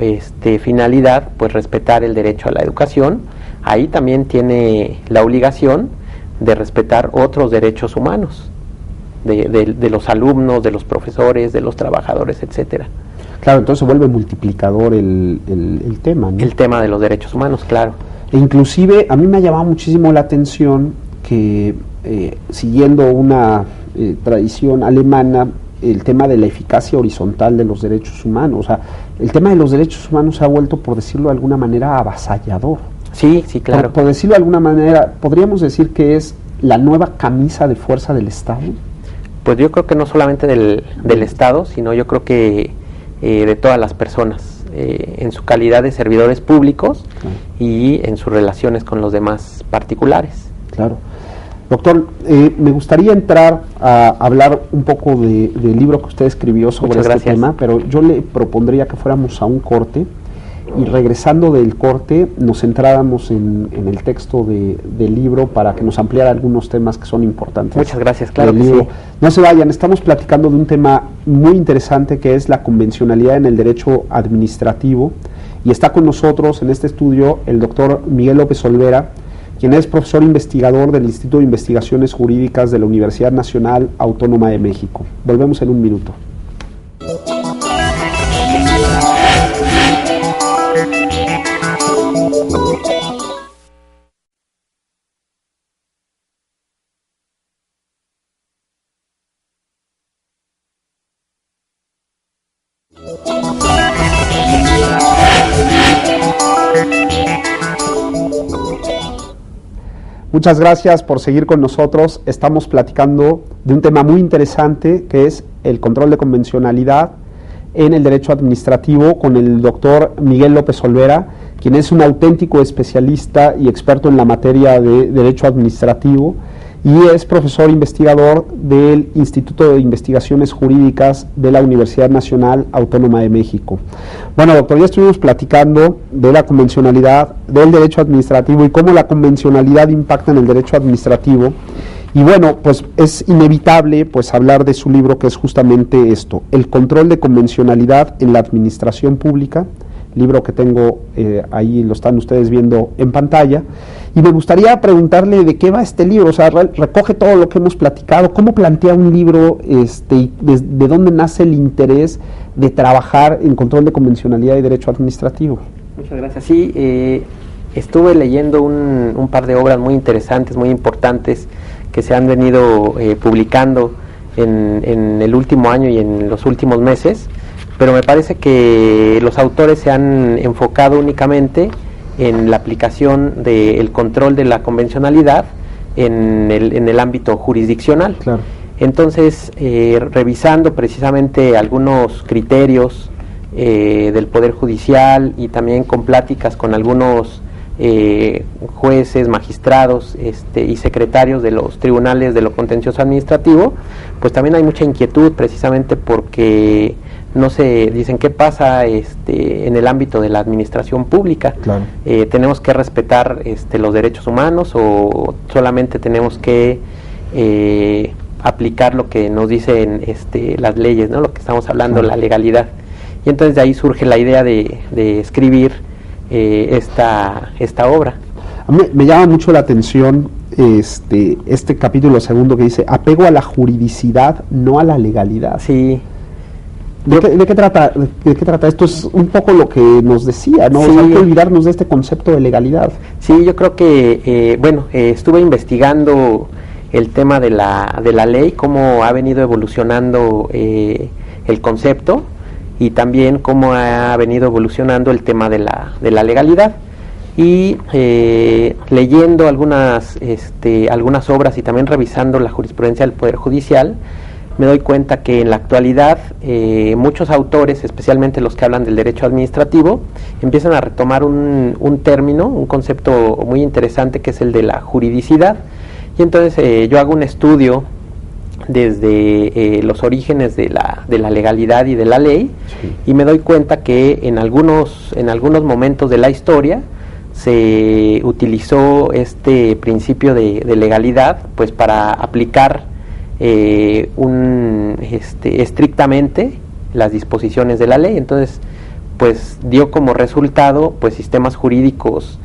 S2: finalidad pues respetar el derecho a la educación. Ahí también tiene la obligación de respetar otros derechos humanos de los alumnos, de los profesores, de los trabajadores, etcétera.
S1: Claro, entonces se vuelve multiplicador el tema, ¿no?
S2: El tema de los derechos humanos, claro.
S1: E inclusive a mí me ha llamado muchísimo la atención que siguiendo una tradición alemana, el tema de la eficacia horizontal de los derechos humanos, o sea, el tema de los derechos humanos se ha vuelto, por decirlo de alguna manera, avasallador.
S2: Sí, claro.
S1: Por decirlo de alguna manera, ¿podríamos decir que es la nueva camisa de fuerza del Estado?
S2: Pues yo creo que no solamente del Estado, sino yo creo que de todas las personas, en su calidad de servidores públicos, claro, y en sus relaciones con los demás particulares.
S1: Claro. Doctor, me gustaría entrar a hablar un poco del libro que usted escribió sobre este tema, pero yo le propondría que fuéramos a un corte y regresando del corte nos centráramos en el texto del libro para que nos ampliara algunos temas que son importantes.
S2: Muchas gracias, claro que
S1: libro.
S2: Sí.
S1: No se vayan, estamos platicando de un tema muy interesante que es la convencionalidad en el derecho administrativo, y está con nosotros en este estudio el doctor Miguel López Olvera, quien es profesor investigador del Instituto de Investigaciones Jurídicas de la Universidad Nacional Autónoma de México. Volvemos en un minuto. Muchas gracias por seguir con nosotros. Estamos platicando de un tema muy interesante que es el control de convencionalidad en el derecho administrativo con el doctor Miguel López Olvera, quien es un auténtico especialista y experto en la materia de Derecho Administrativo y es profesor investigador del Instituto de Investigaciones Jurídicas de la Universidad Nacional Autónoma de México. Bueno, doctor, ya estuvimos platicando de la convencionalidad, del derecho administrativo y cómo la convencionalidad impacta en el derecho administrativo. Y bueno, pues es inevitable pues hablar de su libro, que es justamente esto, El control de convencionalidad en la administración pública, libro que tengo ahí, lo están ustedes viendo en pantalla, y me gustaría preguntarle de qué va este libro, o sea, recoge todo lo que hemos platicado, cómo plantea un libro, de dónde nace el interés de trabajar en control de convencionalidad y derecho administrativo.
S2: Muchas gracias. Sí, estuve leyendo un par de obras muy interesantes, muy importantes, que se han venido publicando en el último año y en los últimos meses, pero me parece que los autores se han enfocado únicamente en la aplicación del control de la convencionalidad en el ámbito jurisdiccional.
S1: Claro.
S2: Entonces, revisando precisamente algunos criterios del Poder Judicial y también con pláticas con algunos jueces, magistrados y secretarios de los tribunales de lo contencioso administrativo, pues también hay mucha inquietud precisamente porque no se dicen qué pasa en el ámbito de la administración pública.
S1: Claro.
S2: Tenemos que respetar los derechos humanos o solamente tenemos que aplicar lo que nos dicen las leyes, ¿no? Lo que estamos hablando, la legalidad. Y entonces de ahí surge la idea de escribir esta obra.
S1: A mí me llama mucho la atención este capítulo segundo que dice apego a la juridicidad, no a la legalidad.
S2: Sí.
S1: ¿De qué trata esto? Es un poco lo que nos decía, ¿no?
S2: Sí.
S1: O sea, hay que olvidarnos de este concepto de legalidad.
S2: Sí, yo creo que, estuve investigando el tema de la ley, cómo ha venido evolucionando el concepto y también cómo ha venido evolucionando el tema de la legalidad. Y leyendo algunas obras y también revisando la jurisprudencia del Poder Judicial, me doy cuenta que en la actualidad muchos autores, especialmente los que hablan del derecho administrativo, empiezan a retomar un término, un concepto muy interesante que es el de la juridicidad. Y entonces yo hago un estudio desde los orígenes de la legalidad y de la ley, sí, y me doy cuenta que en algunos momentos de la historia se utilizó este principio de legalidad pues para aplicar estrictamente las disposiciones de la ley. Entonces pues dio como resultado pues sistemas jurídicos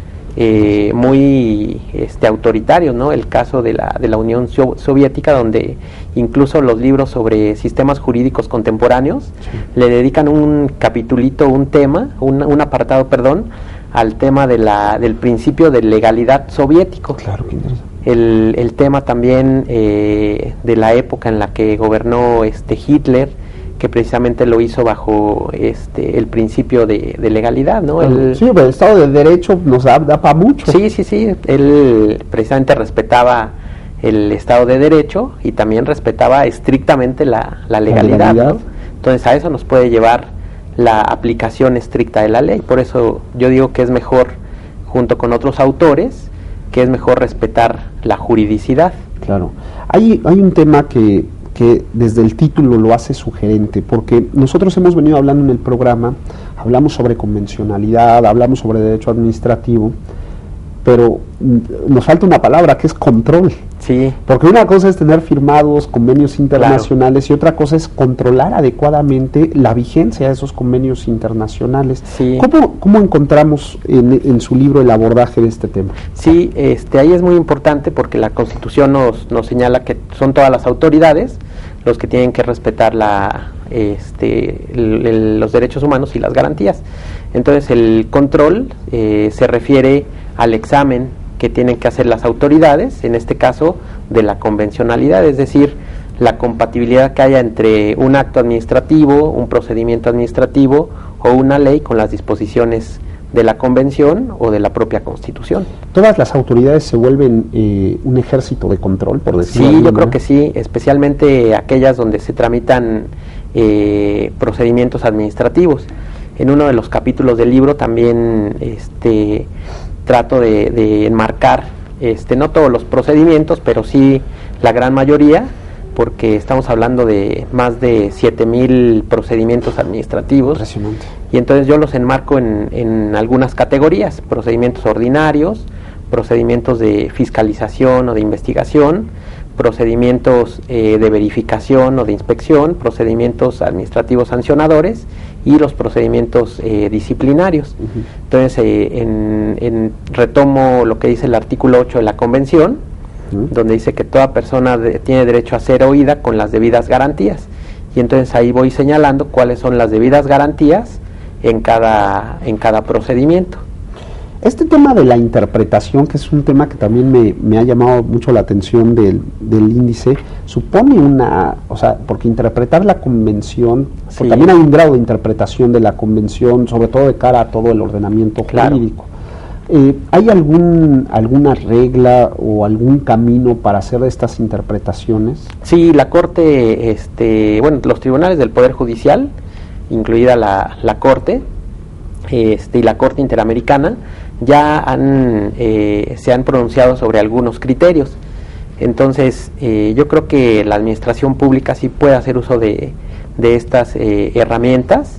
S2: muy autoritarios, ¿no? El caso de la Unión Soviética, donde incluso los libros sobre sistemas jurídicos contemporáneos, sí, le dedican un capitulito, un apartado, al tema del principio de legalidad soviético.
S1: Claro, qué interesante.
S2: El tema también de la época en la que gobernó Hitler, que precisamente lo hizo bajo el principio de legalidad, ¿no?
S1: Sí, pero el Estado de Derecho nos da para mucho.
S2: Sí, él precisamente respetaba el Estado de Derecho y también respetaba estrictamente la legalidad, ¿no? Entonces a eso nos puede llevar la aplicación estricta de la ley. Por eso yo digo que es mejor, junto con otros autores, que es mejor respetar la juridicidad. Claro.
S1: Hay un tema que desde el título lo hace sugerente, porque nosotros hemos venido hablando en el programa, hablamos sobre convencionalidad, hablamos sobre derecho administrativo, pero nos falta una palabra que es control.
S2: Sí.
S1: Porque una cosa es tener firmados convenios internacionales, claro, y otra cosa es controlar adecuadamente la vigencia de esos convenios internacionales.
S2: Sí.
S1: ¿Cómo encontramos en su libro el abordaje de este tema?
S2: Sí, ahí es muy importante porque la Constitución nos señala que son todas las autoridades los que tienen que respetar los derechos humanos y las garantías. Entonces el control se refiere al examen que tienen que hacer las autoridades, en este caso de la convencionalidad, es decir, la compatibilidad que haya entre un acto administrativo, un procedimiento administrativo o una ley con las disposiciones de la convención o de la propia Constitución.
S1: ¿Todas las autoridades se vuelven un ejército de control, por decirlo así?
S2: Sí, yo creo que sí, especialmente aquellas donde se tramitan procedimientos administrativos. en uno de los capítulos del libro también trato de enmarcar, no todos los procedimientos, pero sí la gran mayoría, porque estamos hablando de más de 7,000 procedimientos administrativos.
S1: Impresionante.
S2: Y entonces yo los enmarco en algunas categorías: procedimientos ordinarios, procedimientos de fiscalización o de investigación, procedimientos de verificación o de inspección, procedimientos administrativos sancionadores y los procedimientos disciplinarios.
S1: Uh-huh.
S2: Entonces retomo lo que dice el artículo 8 de la Convención, donde dice que toda persona tiene derecho a ser oída con las debidas garantías. Y entonces ahí voy señalando cuáles son las debidas garantías en cada procedimiento.
S1: Este tema de la interpretación, que es un tema que también me ha llamado mucho la atención del índice, supone porque interpretar la convención,
S2: Sí.
S1: porque también hay un grado de interpretación de la convención, sobre todo de cara a todo el ordenamiento jurídico. ¿Hay alguna regla o algún camino para hacer estas interpretaciones?
S2: Sí, la Corte, los tribunales del Poder Judicial, incluida la Corte, y la Corte Interamericana, ya se han pronunciado sobre algunos criterios. Entonces, yo creo que la administración pública sí puede hacer uso de estas herramientas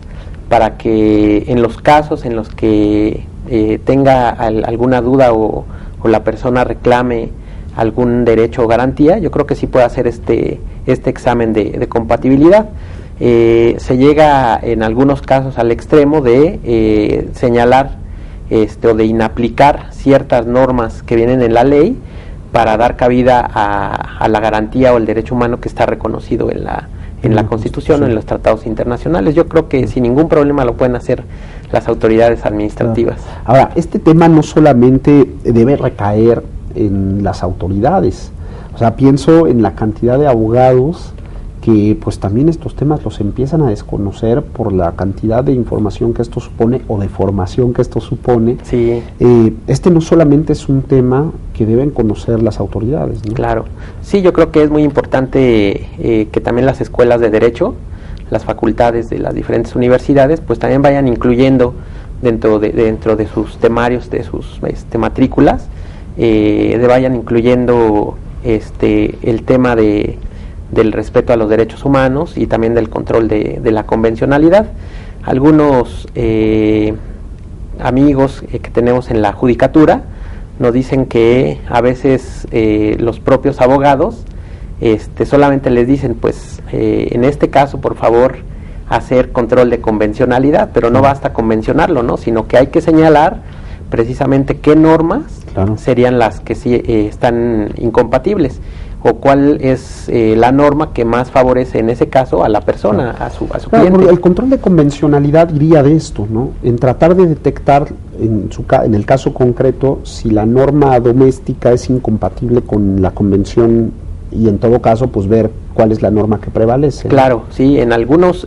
S2: para que en los casos en los que tenga alguna duda o la persona reclame algún derecho o garantía, yo creo que sí puede hacer este examen de compatibilidad. Se llega en algunos casos al extremo de señalar o de inaplicar ciertas normas que vienen en la ley para dar cabida a la garantía o el derecho humano que está reconocido en la Constitución o en los tratados internacionales. Yo creo que sin ningún problema lo pueden hacer las autoridades administrativas.
S1: Ahora, este tema no solamente debe recaer en las autoridades, o sea, pienso en la cantidad de abogados que pues también estos temas los empiezan a desconocer por la cantidad de información que esto supone o de formación que esto supone.
S2: Sí.
S1: Este no solamente es un tema que deben conocer las autoridades, ¿no?
S2: Claro. Sí, yo creo que es muy importante que también las escuelas de derecho, las facultades de las diferentes universidades, pues también vayan incluyendo dentro de sus temarios, de sus matrículas, vayan incluyendo el tema del respeto a los derechos humanos y también del control de la convencionalidad. Algunos amigos que tenemos en la judicatura nos dicen que a veces los propios abogados solamente les dicen, pues en este caso por favor hacer control de convencionalidad, pero no basta con mencionarlo, ¿no? Sino que hay que señalar precisamente qué normas serían las que sí están incompatibles, o cuál es la norma que más favorece en ese caso a la persona, a su cliente.
S1: El control de convencionalidad iría de esto, ¿no? En tratar de detectar en el caso concreto si la norma doméstica es incompatible con la convención y en todo caso pues ver cuál es la norma que prevalece, ¿no?
S2: Claro, sí, en algunos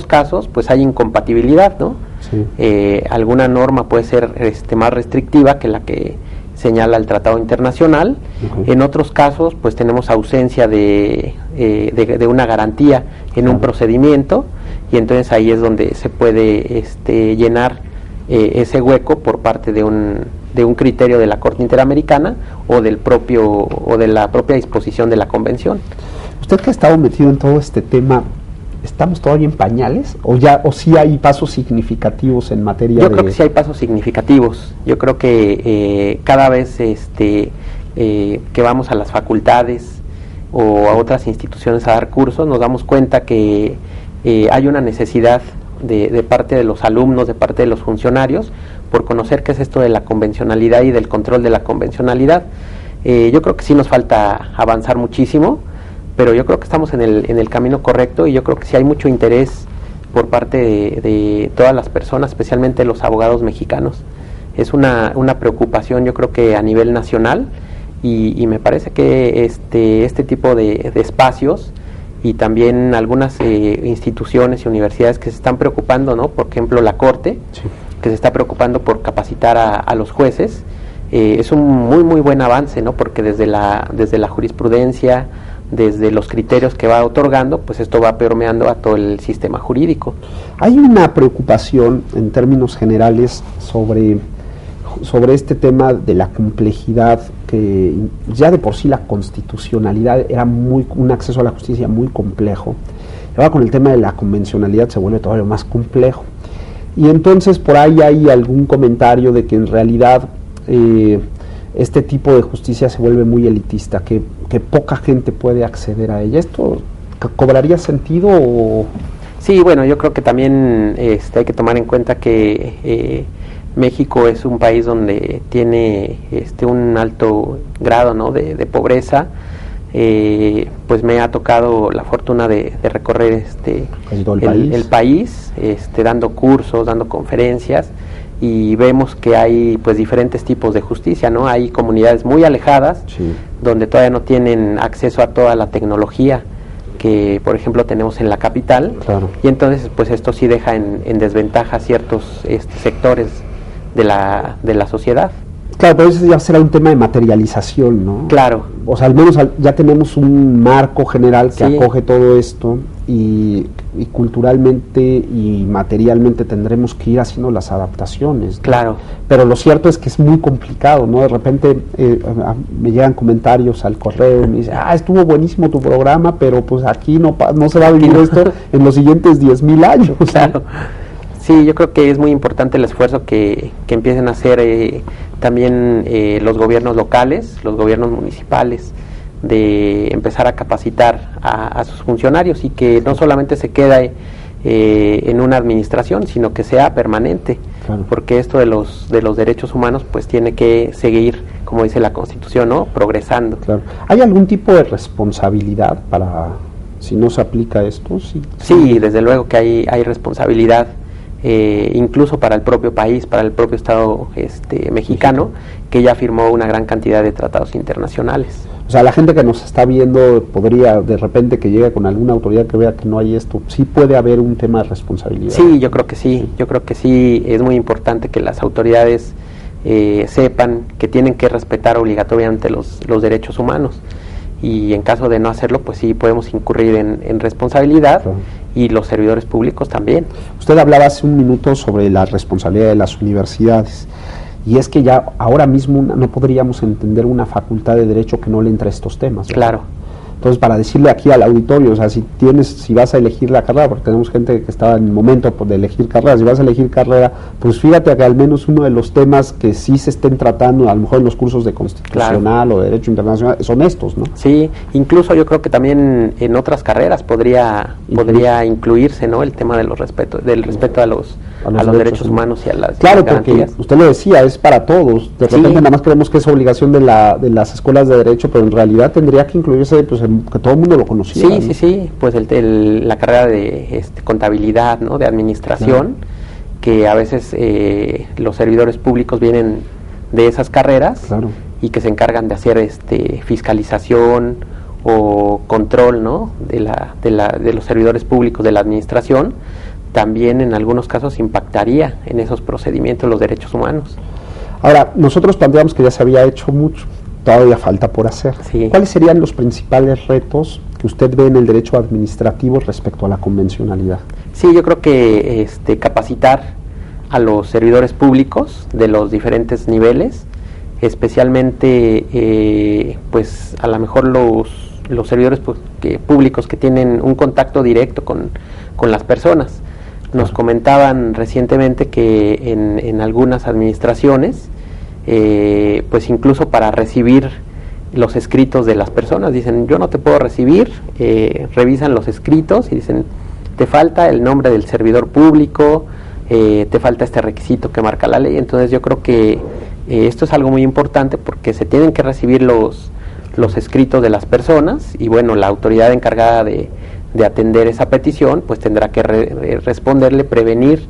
S2: casos pues hay incompatibilidad, ¿no? Sí. Alguna norma puede ser más restrictiva que la que señala el tratado internacional. Uh-huh. En otros casos pues tenemos ausencia de una garantía en un procedimiento, y entonces ahí es donde se puede llenar ese hueco por parte de un criterio de la Corte Interamericana o de la propia disposición de la Convención.
S1: Usted que ha estado metido en todo este tema, ¿estamos todavía en pañales o sí hay pasos significativos en materia
S2: Yo creo que sí hay pasos significativos. Yo creo que cada vez que vamos a las facultades o a otras instituciones a dar cursos, nos damos cuenta que hay una necesidad de parte de los alumnos, de parte de los funcionarios, por conocer qué es esto de la convencionalidad y del control de la convencionalidad. Yo creo que sí nos falta avanzar muchísimo, pero yo creo que estamos en el camino correcto, y yo creo que sí hay mucho interés por parte de todas las personas, especialmente los abogados mexicanos. Es una preocupación, yo creo que a nivel nacional, y me parece que este tipo de espacios y también algunas instituciones y universidades que se están preocupando, ¿no? Por ejemplo, la Corte, sí, que se está preocupando por capacitar a los jueces, es un muy muy buen avance, ¿no? Porque desde la jurisprudencia, desde los criterios que va otorgando, pues esto va permeando a todo el sistema jurídico.
S1: Hay una preocupación en términos generales sobre este tema de la complejidad, que ya de por sí la constitucionalidad era un acceso a la justicia muy complejo. Ahora con el tema de la convencionalidad se vuelve todavía más complejo. Y entonces por ahí hay algún comentario de que en realidad este tipo de justicia se vuelve muy elitista, que poca gente puede acceder a ella. ¿Esto cobraría sentido o...?
S2: Sí, bueno, yo creo que también hay que tomar en cuenta que México es un país donde tiene un alto grado, ¿no?, de pobreza. Pues me ha tocado la fortuna de recorrer el país, dando cursos, dando conferencias, y vemos que hay pues diferentes tipos de justicia, ¿no? Hay comunidades muy alejadas, sí, donde todavía no tienen acceso a toda la tecnología que por ejemplo tenemos en la capital, claro, y entonces pues esto sí deja en desventaja ciertos sectores de la sociedad.
S1: Claro, pero eso ya será un tema de materialización, ¿no?
S2: Claro.
S1: O sea, al menos ya tenemos un marco general que sí acoge todo esto, y culturalmente y materialmente tendremos que ir haciendo las adaptaciones, ¿no?
S2: Claro.
S1: Pero lo cierto es que es muy complicado, ¿no? De repente me llegan comentarios al correo y me dicen, estuvo buenísimo tu programa, pero pues aquí no se va a vivir esto en los siguientes 10,000 años.
S2: Claro. Sí, yo creo que es muy importante el esfuerzo que empiecen a hacer también los gobiernos locales, los gobiernos municipales, de empezar a capacitar a sus funcionarios, y que no solamente se quede en una administración, sino que sea permanente, claro, porque esto de los derechos humanos pues tiene que seguir, como dice la Constitución, ¿no?, progresando.
S1: Claro. ¿Hay algún tipo de responsabilidad para si no se aplica esto?
S2: Sí, desde luego que hay responsabilidad. Incluso para el propio país, para el propio Estado mexicano, que ya firmó una gran cantidad de tratados internacionales.
S1: O sea, la gente que nos está viendo podría, de repente, que llegue con alguna autoridad que vea que no hay esto, sí puede haber un tema de responsabilidad.
S2: Sí, yo creo que sí, yo creo que sí, es muy importante que las autoridades sepan que tienen que respetar obligatoriamente los derechos humanos, y en caso de no hacerlo, pues sí podemos incurrir en responsabilidad, claro, y los servidores públicos también.
S1: Usted hablaba hace un minuto sobre la responsabilidad de las universidades, y es que ya ahora mismo no podríamos entender una facultad de Derecho que no le entre estos temas, ¿verdad?
S2: Claro.
S1: Entonces, para decirle aquí al auditorio, o sea, si vas a elegir la carrera, porque tenemos gente que estaba en el momento de elegir carrera, si vas a elegir carrera, pues fíjate que al menos uno de los temas que sí se estén tratando, a lo mejor en los cursos de Constitucional, claro, o de Derecho Internacional, son estos, ¿no?
S2: Sí, incluso yo creo que también en otras carreras podría incluirse, ¿no?, el tema del respeto a los derechos humanos y a las
S1: claro,
S2: garantías.
S1: Porque usted lo decía, es para todos. De repente nada más creemos que es obligación de las escuelas de Derecho, pero en realidad tendría que incluirse, pues, que todo el mundo lo conociera.
S2: Sí, ¿no? Sí, pues la carrera de contabilidad, ¿no?, de administración, claro, que a veces los servidores públicos vienen de esas carreras, claro, y que se encargan de hacer fiscalización o control, ¿no?, de los servidores públicos de la administración. También en algunos casos impactaría en esos procedimientos los derechos humanos.
S1: Ahora, nosotros planteamos que ya se había hecho mucho, todavía falta por hacer.
S2: Sí.
S1: ¿Cuáles serían los principales retos que usted ve en el derecho administrativo respecto a la convencionalidad?
S2: Sí, yo creo que capacitar a los servidores públicos de los diferentes niveles, especialmente pues a lo mejor los servidores públicos que tienen un contacto directo con las personas. Nos comentaban recientemente que en algunas administraciones, pues incluso para recibir los escritos de las personas, dicen, yo no te puedo recibir, revisan los escritos y dicen, te falta el nombre del servidor público, te falta este requisito que marca la ley. Entonces yo creo que esto es algo muy importante, porque se tienen que recibir los escritos de las personas, y bueno, la autoridad encargada de atender esa petición pues tendrá que responderle, prevenir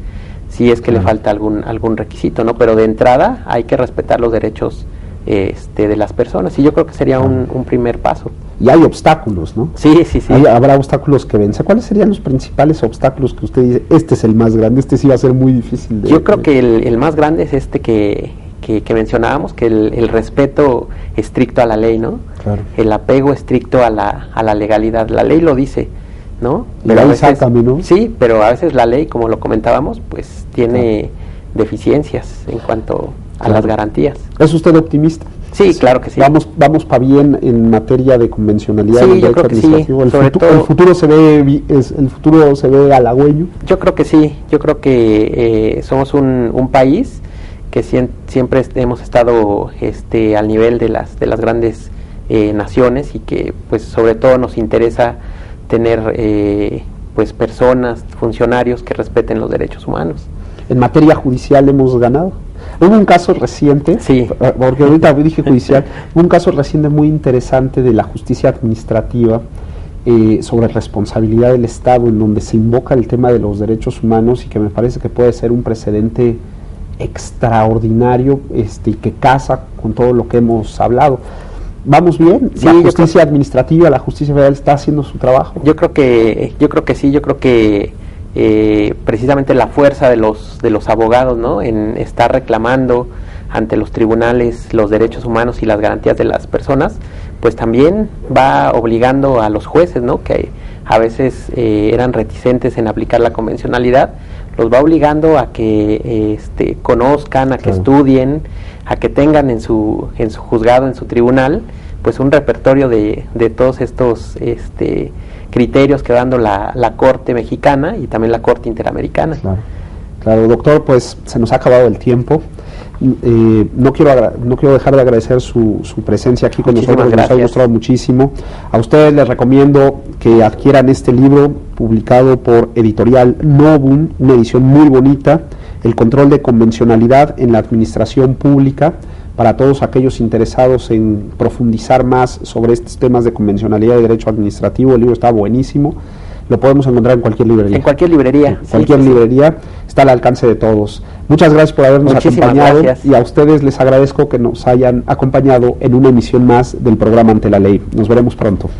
S2: si es que le falta algún requisito, ¿no? Pero de entrada hay que respetar los derechos de las personas, y yo creo que sería un primer paso.
S1: Y hay obstáculos, ¿no?
S2: Sí.
S1: Habrá obstáculos que vencer. ¿Cuáles serían los principales obstáculos que usted dice, este es el más grande, este sí va a ser muy difícil de...
S2: Yo creo que el más grande es que que mencionábamos, que el respeto estricto a la ley, ¿no?
S1: Claro.
S2: El apego estricto a la legalidad. La ley lo dice, ¿no?
S1: Pero a veces, ¿no?
S2: Sí, pero a veces la ley, como lo comentábamos, pues tiene deficiencias en cuanto a las garantías.
S1: ¿Es usted optimista?
S2: Sí, claro que sí.
S1: Vamos para bien en materia de convencionalidad.
S2: Sí, yo creo que sí.
S1: El futuro se ve halagüeño.
S2: Yo creo que sí. Yo creo que somos un país que siempre hemos estado al nivel de las grandes naciones, y que pues sobre todo nos interesa tener pues personas, funcionarios que respeten los derechos humanos.
S1: En materia judicial hemos ganado. Hubo un caso reciente,
S2: sí,
S1: porque ahorita dije judicial, hubo un caso reciente muy interesante de la justicia administrativa sobre responsabilidad del Estado, en donde se invoca el tema de los derechos humanos, y que me parece que puede ser un precedente extraordinario, y que casa con todo lo que hemos hablado. ¿Vamos bien?
S2: Sí,
S1: ¿La justicia administrativa, la justicia federal está haciendo su trabajo?
S2: Yo creo que sí, yo creo que precisamente la fuerza de los abogados, ¿no?, en estar reclamando ante los tribunales los derechos humanos y las garantías de las personas, pues también va obligando a los jueces, ¿no?, que a veces eran reticentes en aplicar la convencionalidad, los va obligando a que conozcan, a que estudien, a que tengan en su juzgado, en su tribunal, pues un repertorio de todos estos criterios que va dando la Corte mexicana y también la Corte Interamericana.
S1: Claro, doctor, pues se nos ha acabado el tiempo. No quiero dejar de agradecer su presencia aquí con nosotros, nos ha gustado muchísimo. A ustedes les recomiendo que adquieran este libro publicado por Editorial Novum, una edición muy bonita, El control de convencionalidad en la administración pública, para todos aquellos interesados en profundizar más sobre estos temas de convencionalidad y derecho administrativo. El libro está buenísimo, lo podemos encontrar en cualquier librería.
S2: En cualquier librería.
S1: En cualquier librería, está al alcance de todos. Muchas gracias por habernos acompañado, y a ustedes les agradezco que nos hayan acompañado en una emisión más del programa Ante la Ley. Nos veremos pronto.